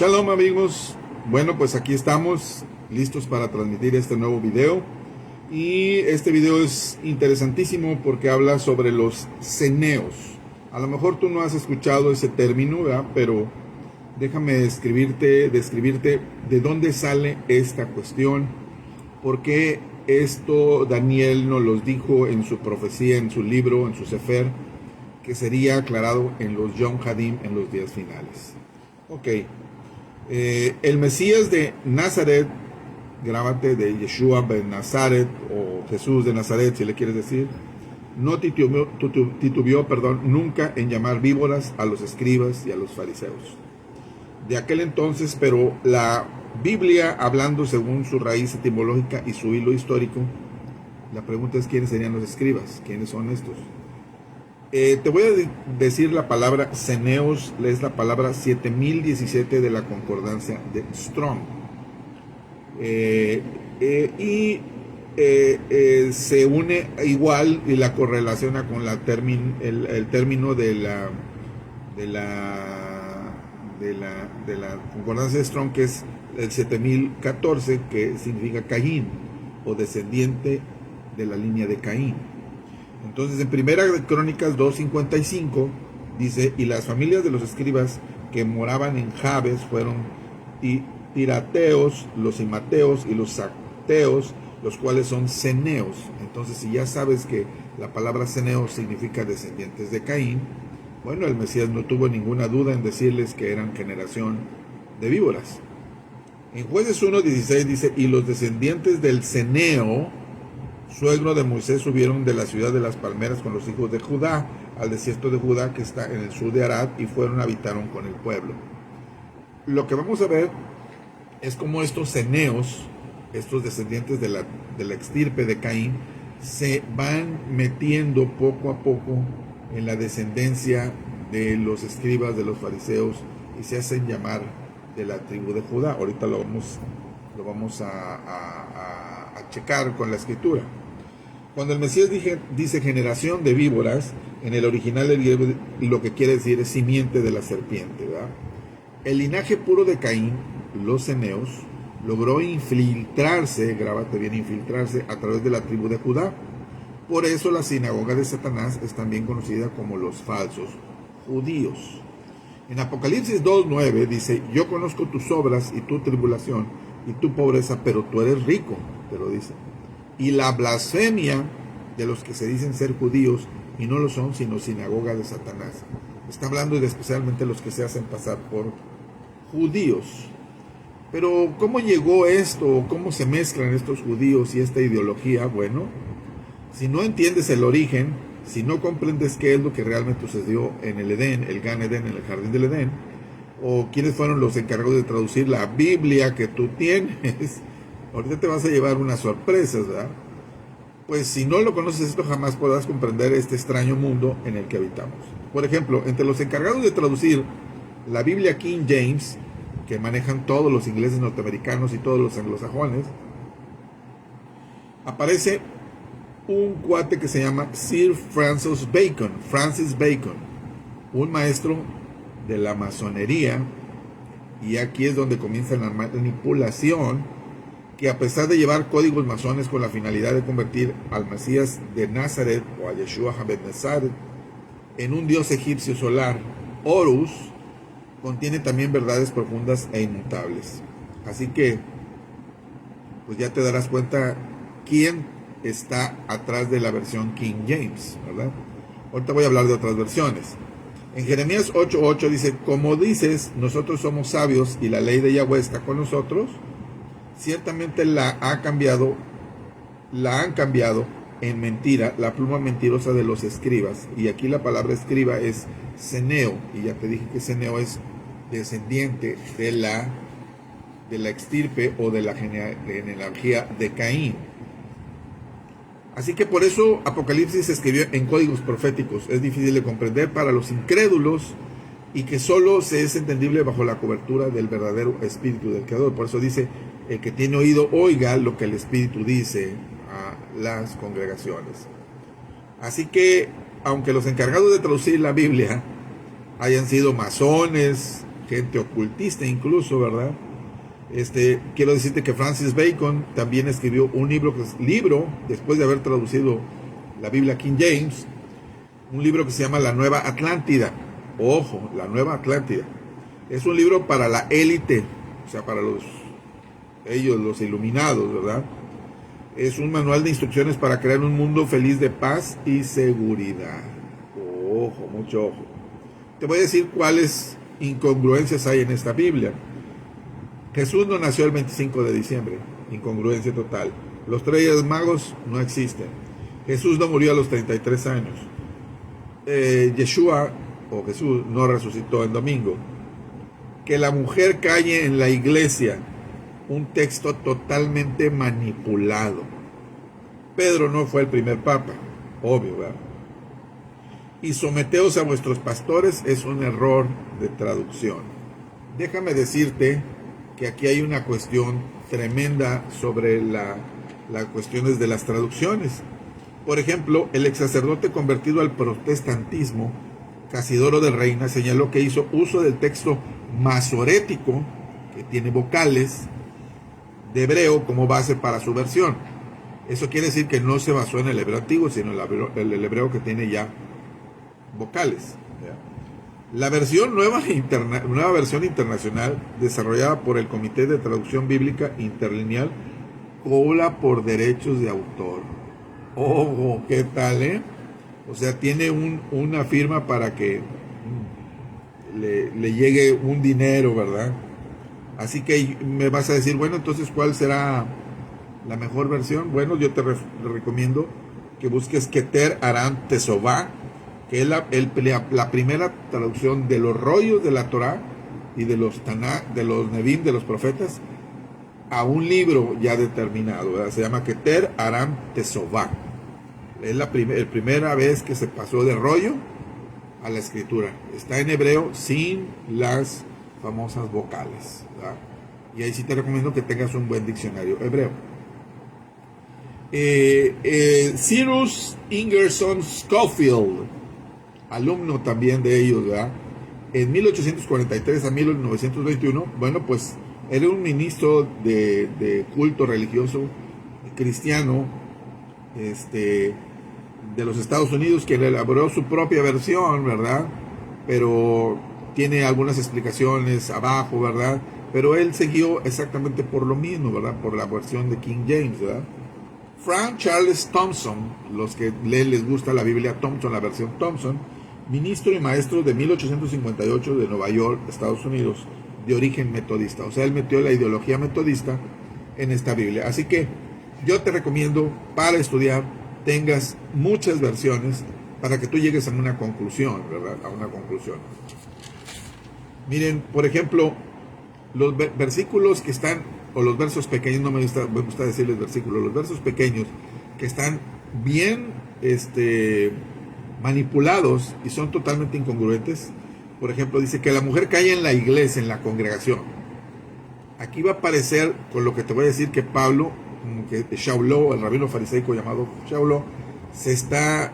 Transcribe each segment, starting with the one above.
Shalom amigos, bueno pues aquí estamos listos para transmitir este nuevo video y este video es interesantísimo porque habla sobre los ceneos. A lo mejor tú no has escuchado ese término, ¿verdad? Pero déjame describirte de dónde sale esta cuestión, por qué esto Daniel nos los dijo en su profecía, en su libro, en su Sefer, que sería aclarado en los Yom Hadim, en los días finales. Ok. El Mesías de Nazaret, grábate, de Yeshua ben Nazaret, o Jesús de Nazaret, si le quieres decir, no titubeó, nunca en llamar víboras a los escribas y a los fariseos de aquel entonces, pero la Biblia, hablando según su raíz etimológica y su hilo histórico, la pregunta es quiénes serían los escribas, quiénes son estos. Te voy a decir la palabra ceneos, es la palabra 7017 de la concordancia de Strong. Se une igual y la correlaciona con el término de la concordancia de Strong, que es el 7014, que significa Caín, o descendiente de la línea de Caín. Entonces, en Primera de Crónicas 2:55 dice: y las familias de los escribas que moraban en Jabes fueron tirateos, los imateos y los sacteos, los cuales son ceneos. Entonces, si ya sabes que la palabra ceneos significa descendientes de Caín, bueno, el Mesías no tuvo ninguna duda en decirles que eran generación de víboras. En Jueces 1:16 dice: y los descendientes del ceneo, suegro de Moisés, subieron de la ciudad de las palmeras con los hijos de Judá al desierto de Judá, que está en el sur de Arad, y habitaron con el pueblo. Lo que vamos a ver es cómo estos ceneos, estos descendientes de la extirpe de Caín, se van metiendo poco a poco en la descendencia de los escribas, de los fariseos, y se hacen llamar de la tribu de Judá. Ahorita lo vamos a checar con la escritura. Cuando el Mesías dice generación de víboras, en el original del griego lo que quiere decir es simiente de la serpiente, ¿verdad? El linaje puro de Caín, los ceneos, logró infiltrarse, grábate bien, infiltrarse a través de la tribu de Judá. Por eso la sinagoga de Satanás es también conocida como los falsos judíos. En Apocalipsis 2:9 dice: yo conozco tus obras y tu tribulación y tu pobreza, pero tú eres rico, te lo dice. Y la blasfemia de los que se dicen ser judíos y no lo son, sino sinagoga de Satanás. Está hablando de especialmente los que se hacen pasar por judíos. Pero ¿cómo llegó esto? ¿Cómo se mezclan estos judíos y esta ideología? Bueno, si no entiendes el origen, si no comprendes qué es lo que realmente sucedió en el Edén, el Gan Edén, en el jardín del Edén, o quiénes fueron los encargados de traducir la Biblia que tú tienes, ahorita te vas a llevar unas sorpresas, ¿verdad? Pues si no lo conoces esto, jamás podrás comprender este extraño mundo en el que habitamos. Por ejemplo, entre los encargados de traducir la Biblia King James, que manejan todos los ingleses norteamericanos y todos los anglosajones, aparece un cuate que se llama Sir Francis Bacon, un maestro de la masonería, y aquí es donde comienza la manipulación, que a pesar de llevar códigos masones con la finalidad de convertir al Mesías de Nazaret, o a Yeshua ben Nazaret, en un dios egipcio solar, Horus, contiene también verdades profundas e inmutables. Así que, pues ya te darás cuenta quién está atrás de la versión King James, ¿verdad? Ahorita voy a hablar de otras versiones. En Jeremías 8:8 dice: como dices, nosotros somos sabios y la ley de Yahweh está con nosotros, ciertamente la han cambiado en mentira, la pluma mentirosa de los escribas. Y aquí la palabra escriba es ceneo, y ya te dije que ceneo es descendiente de la extirpe o de la genealogía de Caín. Así que por eso Apocalipsis se escribió en códigos proféticos. Es difícil de comprender para los incrédulos y que solo se es entendible bajo la cobertura del verdadero Espíritu del Creador. Por eso dice: el que tiene oído, oiga lo que el Espíritu dice a las congregaciones. Así que, aunque los encargados de traducir la Biblia hayan sido masones, gente ocultista incluso, ¿verdad? Quiero decirte que Francis Bacon también escribió un libro, después de haber traducido la Biblia King James, un libro que se llama La Nueva Atlántida. Ojo, La Nueva Atlántida. Es un libro para la élite, o sea, para los iluminados, ¿verdad? Es un manual de instrucciones para crear un mundo feliz de paz y seguridad. Ojo, mucho ojo. Te voy a decir cuáles incongruencias hay en esta Biblia. Jesús no nació el 25 de diciembre, incongruencia total. Los 3 Reyes Magos no existen. Jesús no murió a los 33 años. Yeshua o Jesús no resucitó en domingo. Que la mujer calle en la iglesia, un texto totalmente manipulado. Pedro no fue el primer papa, obvio, ¿verdad? Y someteos a vuestros pastores es un error de traducción. Déjame decirte que aquí hay una cuestión tremenda sobre las cuestiones de las traducciones. Por ejemplo, el ex sacerdote convertido al protestantismo, Casidoro de Reina, señaló que hizo uso del texto masorético, que tiene vocales, de hebreo como base para su versión. Eso quiere decir que no se basó en el hebreo antiguo, sino en el hebreo que tiene ya vocales. La nueva versión internacional, desarrollada por el Comité de Traducción Bíblica Interlineal, cobra por derechos de autor. ¡Oh, qué tal, O sea, tiene una firma para que le llegue un dinero, ¿verdad? Así que me vas a decir, bueno, entonces, ¿cuál será la mejor versión? Bueno, yo te recomiendo que busques Keter Aram Tesová, que es la primera traducción de los rollos de la Torá y de los Tanakh, de los Nevim, de los profetas, a un libro ya determinado, ¿verdad? Se llama Keter Aram Tesová. Es la primera vez que se pasó de rollo a la escritura. Está en hebreo sin las famosas vocales, ¿verdad? Y ahí sí te recomiendo que tengas un buen diccionario hebreo. Cyrus Ingerson Scofield, alumno también de ellos, ¿verdad? En 1843 a 1921, bueno, pues era un ministro de culto religioso cristiano de los Estados Unidos, que elaboró su propia versión, ¿verdad? Pero tiene algunas explicaciones abajo, ¿verdad? Pero él siguió exactamente por lo mismo, ¿verdad? Por la versión de King James, ¿verdad? Frank Charles Thompson, los que les gusta la Biblia Thompson, la versión Thompson, ministro y maestro de 1858 de Nueva York, Estados Unidos, de origen metodista. O sea, él metió la ideología metodista en esta Biblia. Así que yo te recomiendo, para estudiar, tengas muchas versiones para que tú llegues a una conclusión, ¿verdad? A una conclusión. Miren, por ejemplo, los versículos que están, o los versos pequeños, no me gusta decirles versículos, los versos pequeños que están bien manipulados y son totalmente incongruentes. Por ejemplo, dice que la mujer cae en la iglesia, en la congregación. Aquí va a aparecer con lo que te voy a decir que Pablo, que Shauló, el rabino fariseico llamado Shauló, se está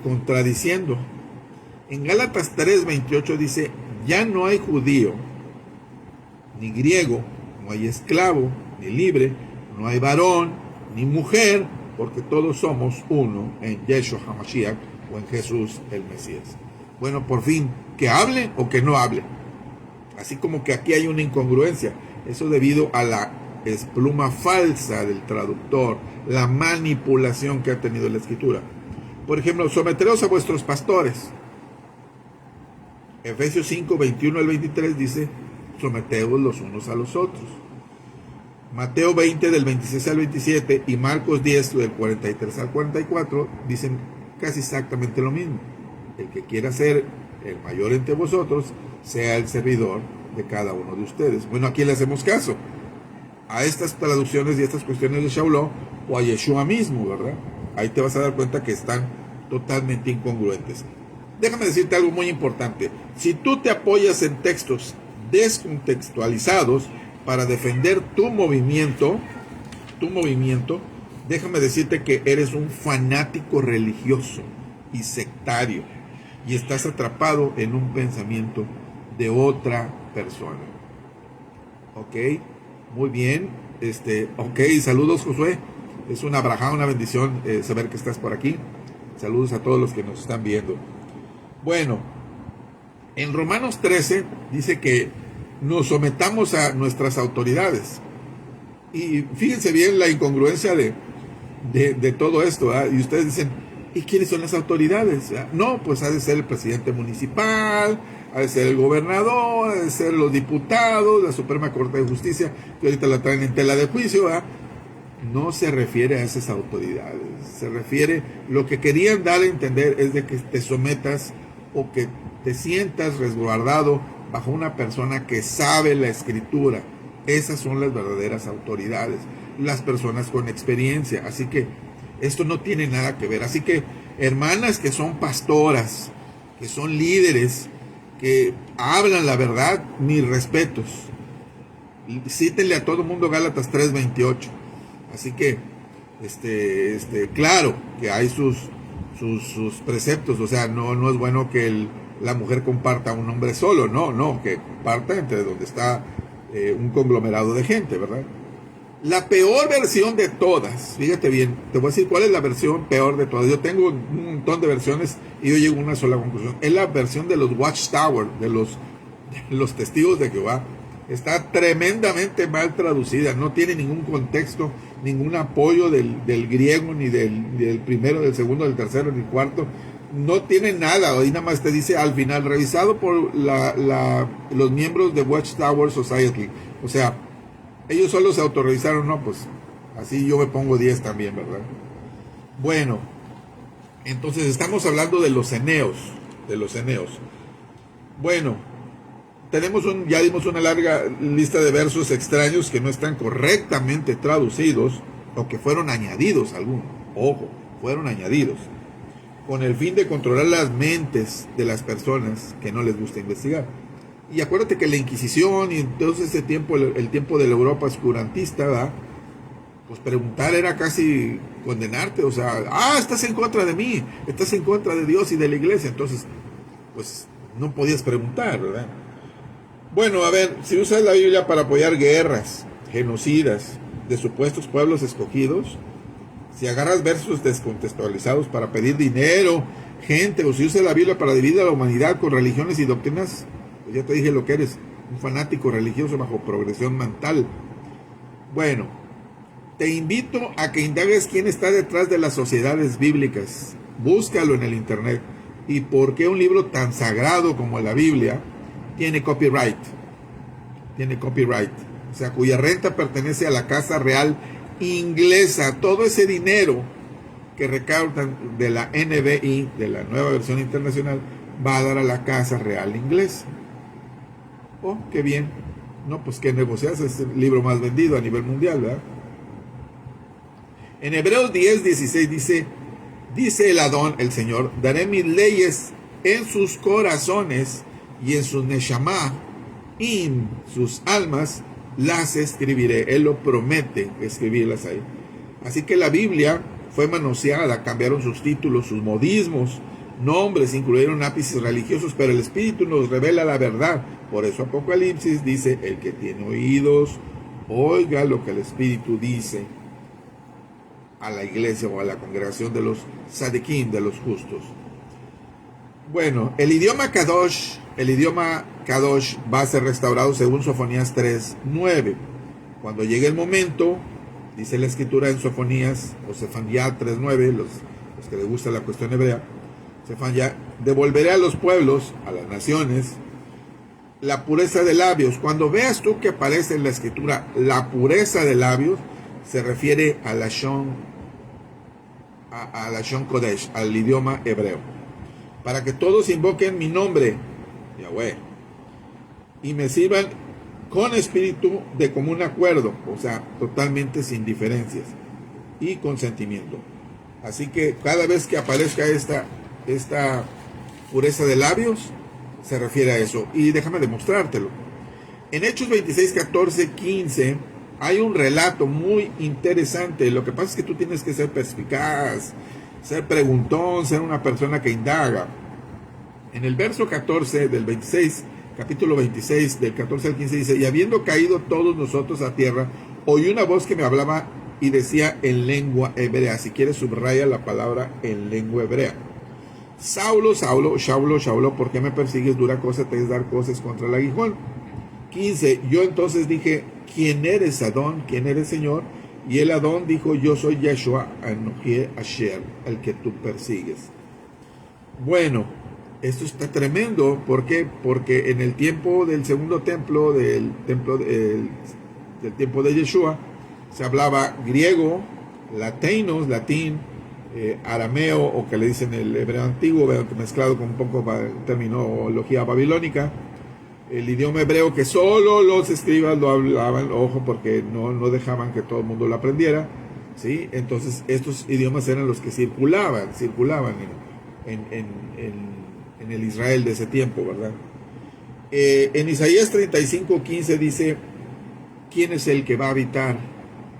contradiciendo. En Gálatas 3:28 dice: ya no hay judío ni griego, no hay esclavo ni libre, no hay varón ni mujer, porque todos somos uno en Yeshua HaMashiach, o en Jesús el Mesías. Bueno, por fin, que hable o que no hable. Así como que aquí hay una incongruencia. Eso debido a la pluma falsa del traductor, la manipulación que ha tenido la escritura. Por ejemplo, someteos a vuestros pastores. Efesios 5:21 al 23 dice: someteos los unos a los otros. Mateo 20 del 26 al 27 y Marcos 10 del 43 al 44 dicen casi exactamente lo mismo. El que quiera ser el mayor entre vosotros, sea el servidor de cada uno de ustedes. Bueno, aquí le hacemos caso a estas traducciones y estas cuestiones de Shauló o a Yeshua mismo, ¿verdad? Ahí te vas a dar cuenta que están totalmente incongruentes. Déjame decirte algo muy importante. Si tú te apoyas en textos descontextualizados para defender tu movimiento, déjame decirte que eres un fanático religioso y sectario y estás atrapado en un pensamiento de otra persona. Ok, muy bien. Ok, saludos, Josué. Es una braja, una bendición saber que estás por aquí. Saludos a todos los que nos están viendo. Bueno, en Romanos 13 dice que nos sometamos a nuestras autoridades. Y fíjense bien la incongruencia de todo esto, ¿verdad? Y ustedes dicen, ¿y quiénes son las autoridades? ¿Verdad? No, pues ha de ser el presidente municipal, ha de ser el gobernador, ha de ser los diputados, la Suprema Corte de Justicia, que ahorita la traen en tela de juicio, ¿verdad? No se refiere a esas autoridades, se refiere, lo que querían dar a entender es de que te sometas o que te sientas resguardado bajo una persona que sabe la escritura. Esas son las verdaderas autoridades, las personas con experiencia. Así que esto no tiene nada que ver. Así que hermanas que son pastoras, que son líderes, que hablan la verdad, mis respetos. Cítenle a todo el mundo Gálatas 3:28. Así que, claro que hay sus preceptos. O sea, no es bueno que la mujer comparta a un hombre solo. No, que comparta entre donde está un conglomerado de gente, ¿verdad? La peor versión de todas, fíjate bien, te voy a decir cuál es la versión peor de todas. Yo tengo un montón de versiones y yo llego a una sola conclusión. Es la versión de los Watchtower, de los testigos de Jehová. Está tremendamente mal traducida, no tiene ningún contexto, ningún apoyo del griego, ni del primero, del segundo, del tercero, ni cuarto. No tiene nada, ahí nada más te dice al final, revisado por los miembros de Watchtower Society. O sea, ellos solo se autorrevisaron, no, pues así yo me pongo 10 también, ¿verdad? Bueno, entonces estamos hablando de los ceneos, Bueno, ya dimos una larga lista de versos extraños que no están correctamente traducidos o que fueron añadidos algunos. Ojo, fueron añadidos con el fin de controlar las mentes de las personas que no les gusta investigar. Y acuérdate que la Inquisición y entonces ese tiempo, el tiempo de la Europa oscurantista, ¿verdad? Pues preguntar era casi condenarte. O sea, estás en contra de mí, estás en contra de Dios y de la iglesia. Entonces, pues no podías preguntar, ¿verdad? Bueno, a ver, si usas la Biblia para apoyar guerras, genocidas de supuestos pueblos escogidos, si agarras versos descontextualizados para pedir dinero, gente, o si usas la Biblia para dividir a la humanidad con religiones y doctrinas, pues ya te dije lo que eres, un fanático religioso bajo progresión mental. Bueno, te invito a que indagues quién está detrás de las sociedades bíblicas. Búscalo en el internet. Y por qué un libro tan sagrado como la Biblia tiene copyright. O sea, cuya renta pertenece a la Casa Real inglesa. Todo ese dinero que recaudan de la NBI, de la Nueva Versión Internacional, va a dar a la Casa Real inglesa. Oh, qué bien. No, pues que negocias, es el libro más vendido a nivel mundial, ¿verdad? En Hebreos 10:16 dice el Adón, el Señor, daré mis leyes en sus corazones y en sus neshama, en sus almas, las escribiré. Él lo promete, escribirlas ahí. Así que la Biblia fue manoseada, cambiaron sus títulos, sus modismos, nombres, incluyeron ápices religiosos, pero el Espíritu nos revela la verdad. Por eso Apocalipsis dice, el que tiene oídos, oiga lo que el Espíritu dice a la iglesia o a la congregación de los tzadikim, de los justos. Bueno, el idioma Kadosh va a ser restaurado según Sofonías 3:9. Cuando llegue el momento, dice la escritura en Sofonías o Sefanía 3:9, los que les gusta la cuestión hebrea, Sefanía, devolveré a los pueblos, a las naciones, la pureza de labios. Cuando veas tú que aparece en la escritura la pureza de labios, se refiere a la Shon Kodesh, al idioma hebreo. Para que todos invoquen mi nombre, Yahweh, y me sirvan con espíritu de común acuerdo, o sea, totalmente sin diferencias y consentimiento. Así que cada vez que aparezca esta pureza de labios, se refiere a eso. Y déjame demostrártelo. En Hechos 26, 14, 15, hay un relato muy interesante. Lo que pasa es que tú tienes que ser perspicaz, ser preguntón, ser una persona que indaga. En el verso 14 del 26, capítulo 26, del 14 al 15, dice: y habiendo caído todos nosotros a tierra, oí una voz que me hablaba y decía en lengua hebrea. Si quieres, subraya la palabra en lengua hebrea: Saulo, Saulo, Saulo, Saulo, ¿por qué me persigues? Dura cosa te es dar cosas contra el aguijón. 15, yo entonces dije: ¿quién eres, Adón? ¿Quién eres, Señor? Y el Adón dijo: yo soy Yeshua Anoji Asher, el que tú persigues. Bueno, esto está tremendo. ¿Por qué? Porque en el tiempo del segundo templo, del tiempo de Yeshua, se hablaba griego, latín, arameo, o que le dicen el hebreo antiguo, mezclado con un poco de terminología babilónica. El idioma hebreo que solo los escribas lo hablaban, ojo, porque no dejaban que todo el mundo lo aprendiera, ¿sí? Entonces estos idiomas eran los que circulaban en el Israel de ese tiempo, ¿verdad? En Isaías 35:15 dice: ¿quién es el que va a habitar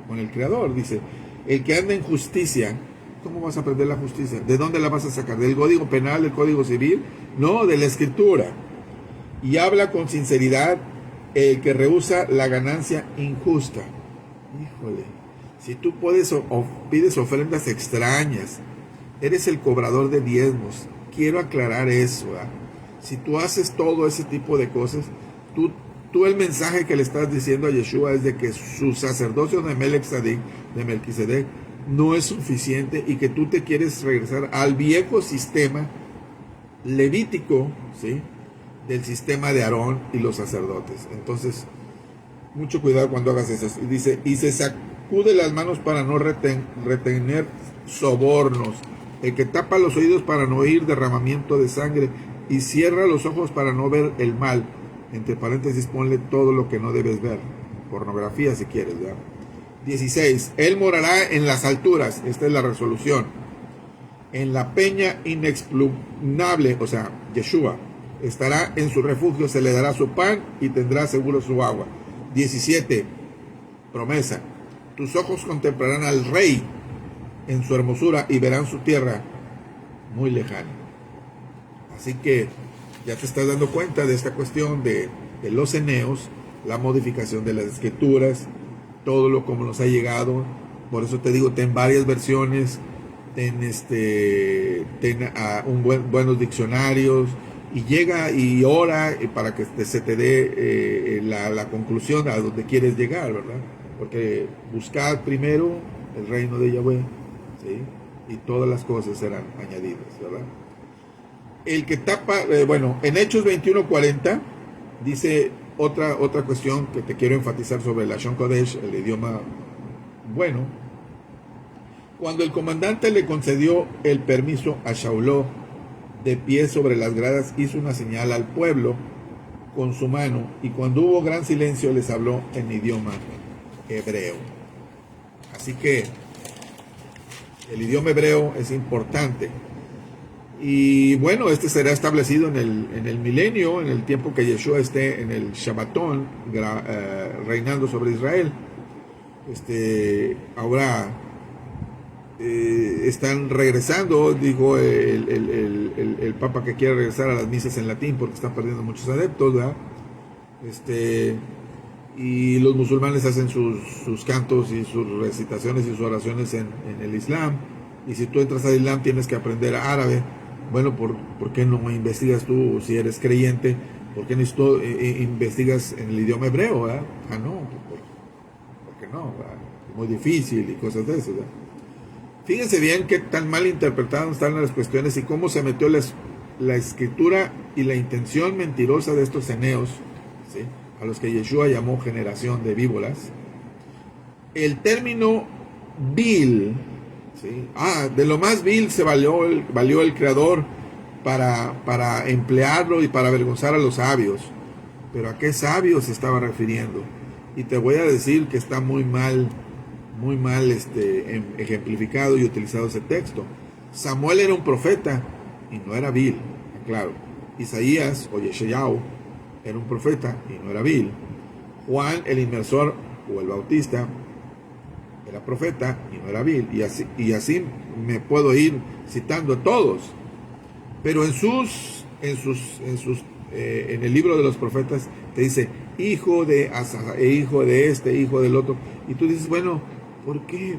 con el Creador? Dice: el que anda en justicia. ¿Cómo vas a aprender la justicia? ¿De dónde la vas a sacar? ¿Del código penal, del código civil? No, de la escritura. Y habla con sinceridad el que rehúsa la ganancia injusta. Híjole, si tú pides ofrendas extrañas, eres el cobrador de diezmos. Quiero aclarar eso, ¿eh? Si tú haces todo ese tipo de cosas, tú el mensaje que le estás diciendo a Yeshua es de que su sacerdocio de Melquisedec, no es suficiente, y que tú te quieres regresar al viejo sistema levítico, ¿sí?, del sistema de Aarón y los sacerdotes. Entonces, mucho cuidado cuando hagas eso. Y dice: y se sacude las manos para no retener sobornos, el que tapa los oídos para no oír derramamiento de sangre, y cierra los ojos para no ver el mal. Entre paréntesis ponle todo lo que no debes ver, pornografía si quieres, ¿verdad? 16, él morará en las alturas. Esta es la resolución: en la peña inexpugnable, o sea, Yeshua estará en su refugio, se le dará su pan y tendrá seguro su agua. 17, promesa: tus ojos contemplarán al rey en su hermosura y verán su tierra muy lejana. Así que ya te estás dando cuenta de esta cuestión de los ceneos, la modificación de las escrituras, todo lo como nos ha llegado. Por eso te digo, ten varias versiones, ten buenos diccionarios, y llega y ora para que se te dé la conclusión a donde quieres llegar, ¿verdad? Porque buscad primero el reino de Yahweh, ¿sí?, y todas las cosas serán añadidas, ¿verdad? El que tapa, en Hechos 21:40 dice otra cuestión que te quiero enfatizar sobre la Lashon Kodesh, el idioma bueno. Cuando el comandante le concedió el permiso a Shauló, de pie sobre las gradas hizo una señal al pueblo con su mano, y cuando hubo gran silencio les habló en idioma hebreo. Así que el idioma hebreo es importante. Y bueno, este será establecido en el milenio, en el tiempo que Yeshua esté en el Shabbatón, reinando sobre Israel. Ahora están regresando, dijo el Papa, que quiere regresar a las misas en latín porque están perdiendo muchos adeptos, ¿verdad? Y los musulmanes hacen sus cantos y sus recitaciones y sus oraciones en el Islam. Y si tú entras al Islam tienes que aprender árabe. Bueno, ¿por qué no investigas tú, si eres creyente? ¿Por qué no investigas en el idioma hebreo, ¿verdad? No, ¿por qué no? ¿Verdad? Es muy difícil y cosas de eso, ¿verdad? Fíjense bien qué tan mal interpretadas están las cuestiones y cómo se metió la escritura y la intención mentirosa de estos ceneos, ¿sí?, a los que Yeshua llamó generación de víboras. El término vil, ¿sí?, de lo más vil se valió el Creador para emplearlo y para avergonzar a los sabios. Pero ¿a qué sabios se estaba refiriendo? Y te voy a decir que está muy mal ejemplificado y utilizado ese texto. Samuel era un profeta y no era vil, claro. Isaías o Yeshayahu era un profeta y no era vil. Juan el inmersor o el bautista era profeta y no era vil. Y así me puedo ir citando a todos. Pero en sus en el libro de los profetas te dice hijo de Asa, hijo de este, hijo del otro, y tú dices, bueno, ¿por qué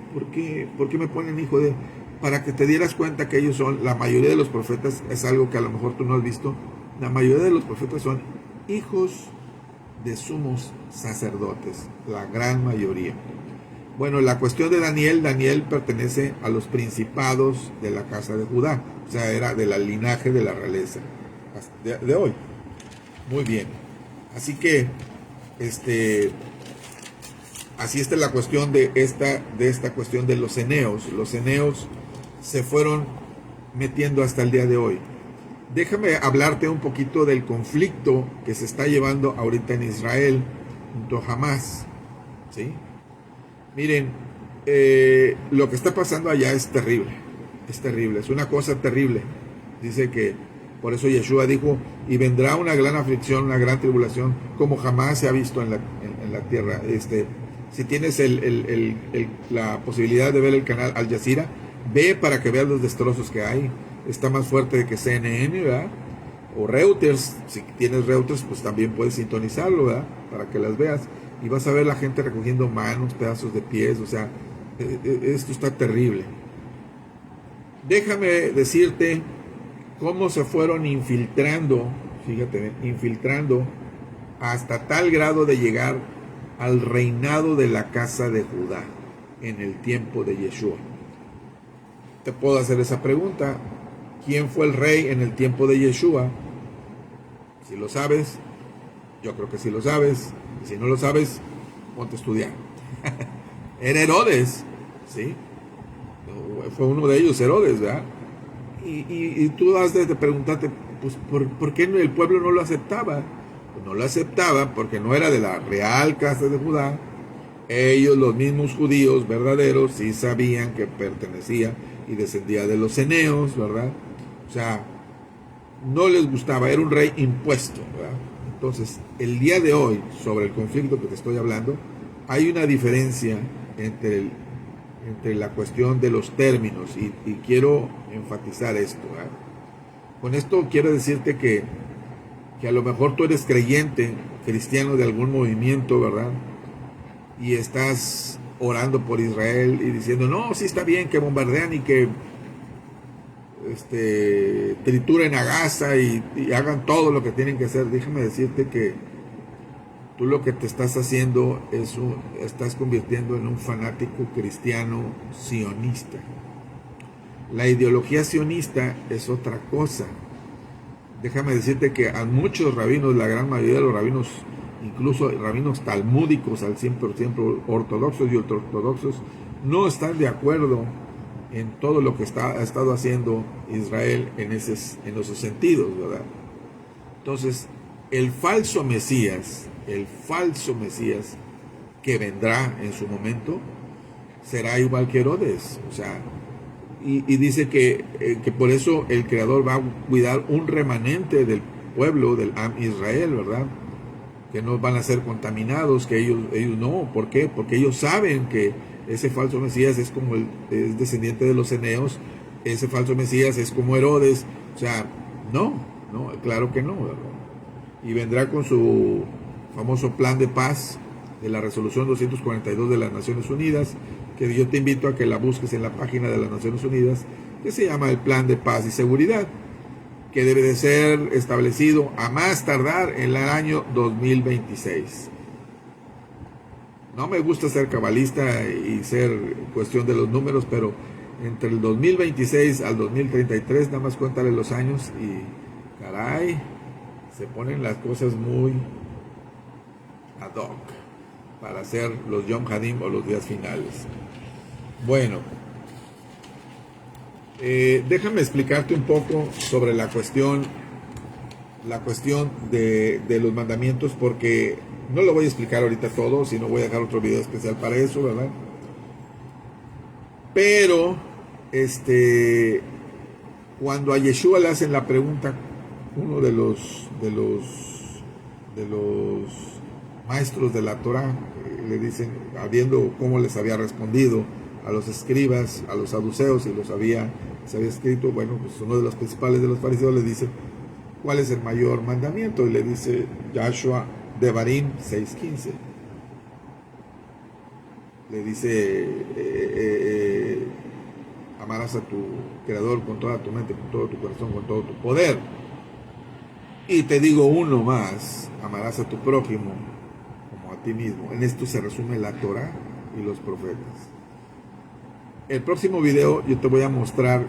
me ponen hijo de? Para que te dieras cuenta que ellos son, la mayoría de los profetas, es algo que a lo mejor tú no has visto, la mayoría de los profetas son hijos de sumos sacerdotes, la gran mayoría. Bueno, la cuestión de Daniel pertenece a los principados de la casa de Judá, o sea, era de la linaje de la realeza de hoy. Muy bien, así que así está la cuestión de esta cuestión de los ceneos. Los ceneos se fueron metiendo hasta el día de hoy. Déjame hablarte un poquito del conflicto que se está llevando ahorita en Israel junto a Hamás, ¿sí? Miren, lo que está pasando allá es terrible, es una cosa terrible. Dice que, por eso Yeshua dijo, y vendrá una gran aflicción, una gran tribulación, como jamás se ha visto en la tierra. Si tienes la posibilidad de ver el canal Al Jazeera, ve para que veas los destrozos que hay. Está más fuerte que CNN, ¿verdad? O Reuters, si tienes Reuters, pues también puedes sintonizarlo, ¿verdad? Para que las veas. Y vas a ver la gente recogiendo manos, pedazos de pies, o sea, esto está terrible. Déjame decirte cómo se fueron infiltrando, fíjate, infiltrando hasta tal grado de llegar al reinado de la casa de Judá en el tiempo de Yeshua. Te puedo hacer esa pregunta. ¿Quién fue el rey en el tiempo de Yeshua? Si lo sabes, yo creo que sí lo sabes. Y si no lo sabes, ponte a estudiar. Era Herodes, ¿sí? Fue uno de ellos, Herodes, ¿verdad? Y tú has de preguntarte, pues, ¿por qué el pueblo no lo aceptaba? Pues no lo aceptaba porque no era de la real casa de Judá. Ellos, los mismos judíos verdaderos, sí sabían que pertenecía y descendía de los ceneos, ¿verdad? O sea, no les gustaba, era un rey impuesto, ¿verdad? Entonces, el día de hoy, sobre el conflicto que te estoy hablando, hay una diferencia entre la cuestión de los términos, y quiero enfatizar esto, ¿verdad? Con esto quiero decirte que a lo mejor tú eres creyente, cristiano de algún movimiento, ¿verdad? Y estás orando por Israel y diciendo, no, sí está bien que bombardean y que trituren a Gaza y hagan todo lo que tienen que hacer. Déjame decirte que tú lo que te estás haciendo estás convirtiendo en un fanático cristiano sionista. La ideología sionista es otra cosa. Déjame decirte que a muchos rabinos, la gran mayoría de los rabinos, incluso rabinos talmúdicos al 100% ortodoxos y ultraortodoxos, no están de acuerdo en todo lo que ha estado haciendo Israel en esos sentidos, ¿verdad? Entonces, el falso Mesías que vendrá en su momento, será igual que Herodes, o sea, y dice que por eso el Creador va a cuidar un remanente del pueblo, del Am Israel, ¿verdad? Que no van a ser contaminados, que ellos no. ¿Por qué? Porque ellos saben que ese falso Mesías es descendiente de los ceneos, ese falso Mesías es como Herodes, o sea, no, claro que no, ¿verdad? Y vendrá con su famoso plan de paz de la resolución 242 de las Naciones Unidas, que yo te invito a que la busques en la página de las Naciones Unidas, que se llama el Plan de Paz y Seguridad, que debe de ser establecido a más tardar en el año 2026. No me gusta ser cabalista y ser cuestión de los números, pero entre el 2026 al 2033, nada más cuéntale los años y caray, se ponen las cosas muy ad hoc para hacer los Yom Hadim o los días finales. Bueno, déjame explicarte un poco sobre la cuestión de los mandamientos, porque no lo voy a explicar ahorita todo, sino voy a dejar otro video especial para eso, ¿verdad? Pero cuando a Yeshua le hacen la pregunta, uno de los maestros de la Torah, le dicen, viendo cómo les había respondido a los escribas, a los saduceos, y se había escrito, bueno, pues uno de los principales de los fariseos le dice, ¿cuál es el mayor mandamiento? Y le dice Joshua Devarim 6:15. Le dice, amarás a tu creador con toda tu mente, con todo tu corazón, con todo tu poder. Y te digo uno más, amarás a tu prójimo como a ti mismo. En esto se resume la Torah y los profetas. El próximo video yo te voy a mostrar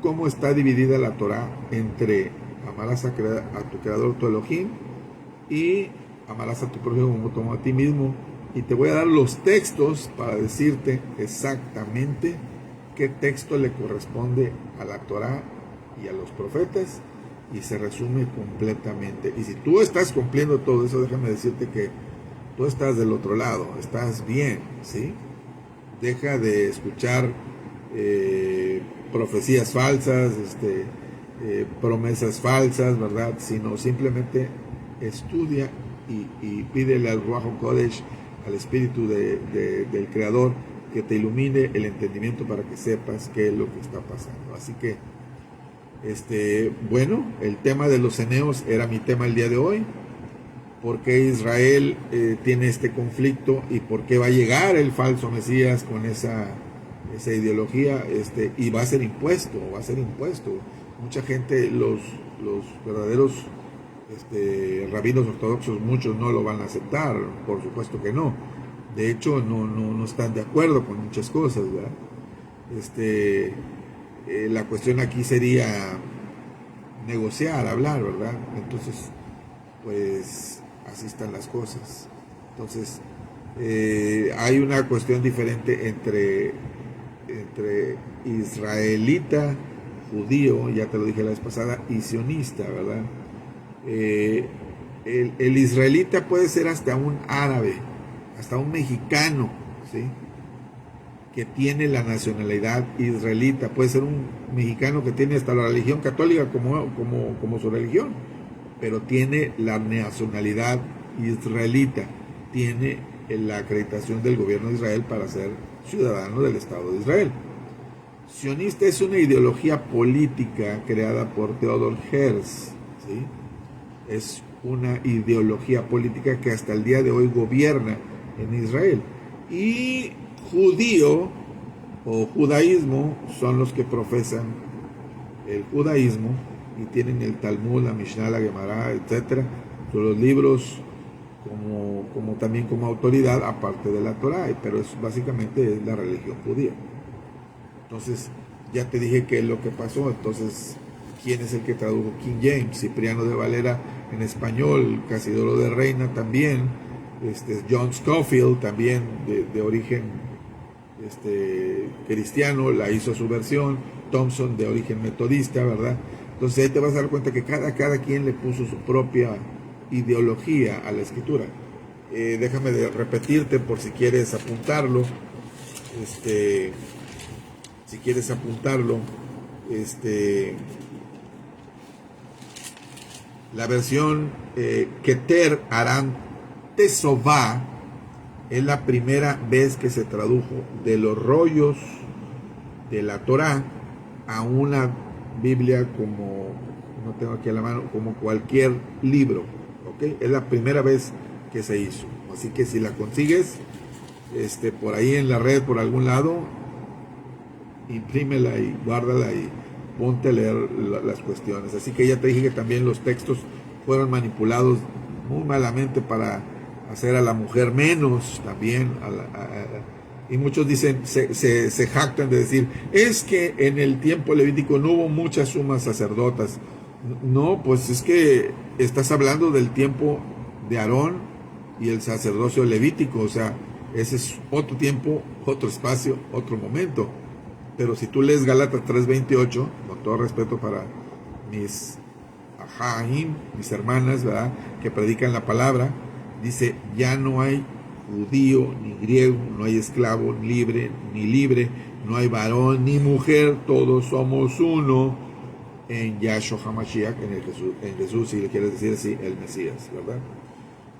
cómo está dividida la Torah entre amarás a tu creador, tu Elohim, y amarás a tu prójimo como a ti mismo. Y te voy a dar los textos para decirte exactamente qué texto le corresponde a la Torah y a los profetas, y se resume completamente. Y si tú estás cumpliendo todo eso, déjame decirte que tú estás del otro lado, estás bien, ¿sí? Deja de escuchar profecías falsas, promesas falsas, ¿verdad? Sino simplemente estudia y pídele al Ruach HaKodesh, al Espíritu del Creador, que te ilumine el entendimiento para que sepas qué es lo que está pasando. Así que, bueno, el tema de los ceneos era mi tema el día de hoy. ¿Por qué Israel tiene este conflicto y por qué va a llegar el falso Mesías con esa ideología? Y va a ser impuesto. Mucha gente, los verdaderos rabinos ortodoxos, muchos no lo van a aceptar, por supuesto que no. De hecho, no están de acuerdo con muchas cosas, ¿verdad? La cuestión aquí sería negociar, hablar, ¿verdad? Entonces, pues así están las cosas. Entonces, hay una cuestión diferente entre israelita, judío, ya te lo dije la vez pasada, y sionista, ¿verdad? El israelita puede ser hasta un árabe, hasta un mexicano, ¿sí?, que tiene la nacionalidad israelita. Puede ser un mexicano que tiene hasta la religión católica como su religión, pero tiene la nacionalidad israelita, tiene la acreditación del gobierno de Israel para ser ciudadano del Estado de Israel. Sionista es una ideología política creada por Theodor Herzl, ¿sí? Es una ideología política que hasta el día de hoy gobierna en Israel. Y judío o judaísmo son los que profesan el judaísmo y tienen el Talmud, la Mishnah, la Gemara, etc. Son los libros como también como autoridad, aparte de la Torah, pero básicamente es la religión judía. Entonces, ya te dije qué es lo que pasó. Entonces, ¿quién es el que tradujo King James? Cipriano de Valera en español, Casidoro de Reina también, John Scofield también de origen cristiano, la hizo su versión, Thompson de origen metodista, ¿verdad? Entonces ahí te vas a dar cuenta que cada quien le puso su propia ideología a la escritura. Déjame de repetirte por si quieres apuntarlo. Si quieres apuntarlo, la versión Keter Aram Tesová es la primera vez que se tradujo de los rollos de la Torá a una Biblia como, no tengo aquí a la mano, como cualquier libro, ¿ok? Es la primera vez que se hizo. Así que si la consigues, por ahí en la red, por algún lado, imprímela y guárdala y ponte a leer las cuestiones. Así que ya te dije que también los textos fueron manipulados muy malamente para hacer a la mujer menos también. Y muchos dicen, se jactan de decir, es que en el tiempo levítico no hubo muchas sumas sacerdotas. No, pues es que estás hablando del tiempo de Aarón y el sacerdocio levítico. O sea, ese es otro tiempo, otro espacio, otro momento. Pero si tú lees Gálatas 3:28, con todo respeto para mis ajaim, mis hermanas, ¿verdad?, que predican la palabra, dice, ya no hay judío ni griego, no hay esclavo ni libre, no hay varón ni mujer, todos somos uno en Yahshua HaMashiach, en Jesús, si le quieres decir así, el Mesías, ¿verdad?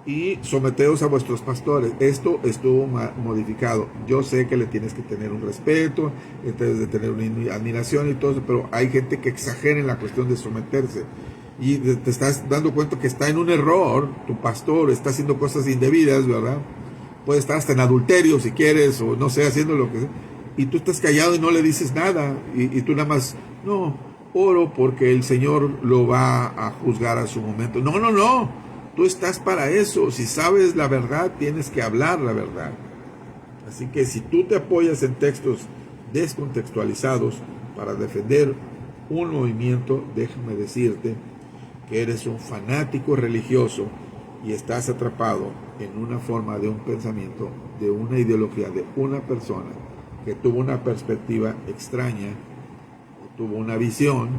Y someteos a vuestros pastores. Esto estuvo modificado. Yo sé que le tienes que tener un respeto, debes de tener una admiración y todo eso, pero hay gente que exagera en la cuestión de someterse. y te estás dando cuenta que está en un error, tu pastor está haciendo cosas indebidas, ¿verdad? Puede estar hasta en adulterio si quieres, o no sé, haciendo lo que sea, y tú estás callado y no le dices nada, y tú nada más, no, oro porque el Señor lo va a juzgar a su momento. No, no, no, tú estás para eso. Si sabes la verdad, tienes que hablar la verdad. Así que si tú te apoyas en textos descontextualizados para defender un movimiento, déjame decirte que eres un fanático religioso y estás atrapado en una forma de un pensamiento, de una ideología, de una persona que tuvo una perspectiva extraña, tuvo una visión.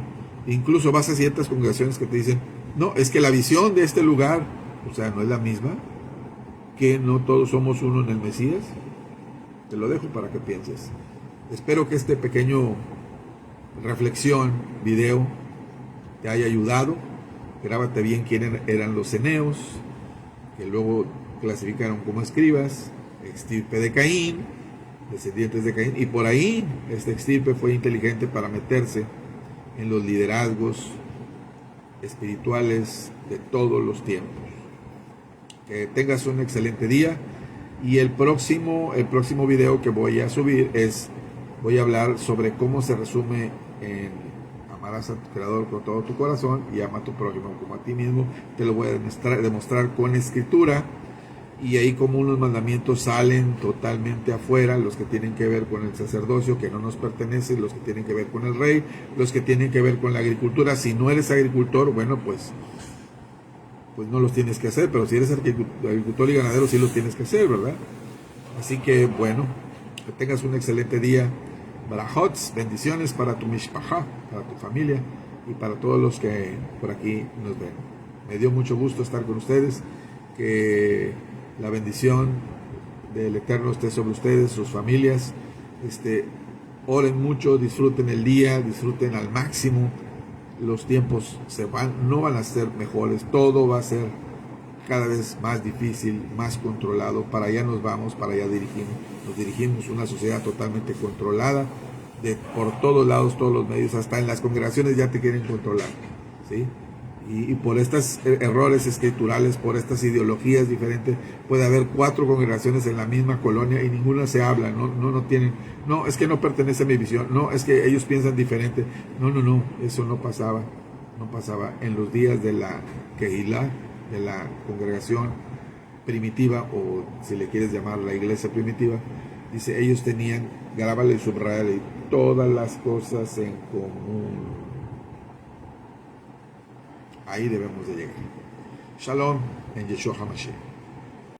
Incluso vas a ciertas congregaciones que te dicen, no, es que la visión de este lugar, o sea, no es la misma, que no todos somos uno en el Mesías. Te lo dejo para que pienses. Espero que este pequeño reflexión, video, te haya ayudado. Grábate bien quién eran los ceneos, que luego clasificaron como escribas, extirpe de Caín, descendientes de Caín, y por ahí este extirpe fue inteligente para meterse en los liderazgos espirituales de todos los tiempos. Que tengas un excelente día, y el próximo video que voy a subir voy a hablar sobre cómo se resume en amarás a tu creador con todo tu corazón y ama a tu prójimo como a ti mismo. Te lo voy a demostrar con escritura, y ahí como unos mandamientos salen totalmente afuera, los que tienen que ver con el sacerdocio, que no nos pertenece, los que tienen que ver con el rey, los que tienen que ver con la agricultura. Si no eres agricultor, bueno, pues no los tienes que hacer, pero si eres agricultor y ganadero, sí los tienes que hacer, ¿verdad? Así que, bueno, que tengas un excelente día. Barajots, bendiciones para tu mishpacha, para tu familia y para todos los que por aquí nos ven. Me dio mucho gusto estar con ustedes. Que la bendición del Eterno esté sobre ustedes, sus familias. Oren mucho, disfruten el día, disfruten al máximo. Los tiempos no van a ser mejores, todo va a ser cada vez más difícil, más controlado. Para allá nos vamos, para allá nos dirigimos una sociedad totalmente controlada, por todos lados, todos los medios, hasta en las congregaciones ya te quieren controlar, ¿sí? Y por estos errores escriturales, por estas ideologías diferentes, puede haber 4 congregaciones en la misma colonia y ninguna se habla, no tienen, no, es que no pertenece a mi visión, no, es que ellos piensan diferente, no, eso no pasaba en los días de la Kehilá, de la congregación primitiva, o si le quieres llamar la iglesia primitiva. Dice, ellos tenían, grábale y subrayale, todas las cosas en común. Ahí debemos de llegar. Shalom en Yeshua HaMashiach.